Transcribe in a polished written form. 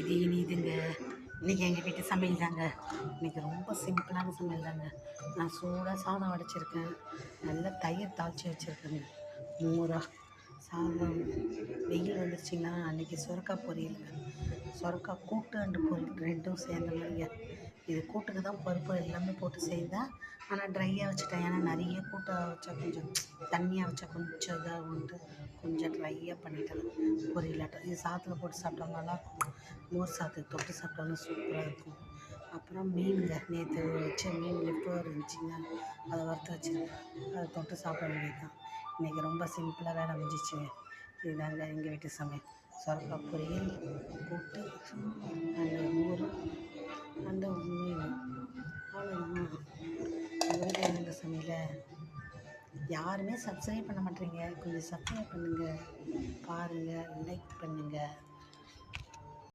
இது இனிதுங்க. இன்றைக்கி எங்கள் வீட்டு சமையல் தாங்க. இன்றைக்கி ரொம்ப சிம்பிளான சமையல் தாங்க. நான் சூடாக சாதம் வடிச்சிருக்கேன், நல்லா தயிர் தாளித்து வச்சுருக்கேங்க, மோராக சாதம். வெயில் வந்துருச்சிங்கன்னா அன்றைக்கி சுரக்காய் பொரியலுங்க, சுரக்காய் கூட்டு அண்டு பொரியல் ரெண்டும் சேர்ந்த மாதிரிங்க. இது கூட்டுக்கு தான் பருப்பு எல்லாமே போட்டு செய்தேன், ஆனால் ட்ரையாக வச்சுட்டேன். ஏன்னா நிறைய கூட்டாக வச்சா கொஞ்சம் தண்ணியாக வச்சா கொஞ்சம் இதாகும்ன்ட்டு கொஞ்சம் ட்ரையாக பண்ணிட்டேன் பொரியலாட்டம். இது சாதத்தில் போட்டு சாப்பிட்டா நல்லாயிருக்கும், மோர் சாதத்துக்கு தொட்டு சாப்பிட்டாலும் சூப்பராக இருக்கும். அப்புறம் மீனுங்க, நேற்று வச்ச மீன் லெஃப்ட் ஓவர் இருந்துச்சுங்க, அதை வறுத்து வச்சுருக்கேன், அதை தொட்டு சாப்பிட வேண்டியது தான். இன்றைக்கி ரொம்ப சிம்பிளாக வேலை முடிஞ்சிச்சுங்க. இதுதாங்க எங்கள் வீட்டு சமையல். சுரக்காய் பொரியல், கூட்டு அண்டு மோர் அண்டு மீன், அவ்வளோதான். எங்கள் வீட்டில் என்னங்க சமையலை யாருமே சப்ஸ்கிரைப் பண்ண மாட்டேறீங்க, கொஞ்சம் சப்ஸ்கிரைப் பண்ணுங்கள், பாருங்கள், லைக் பண்ணுங்கள்.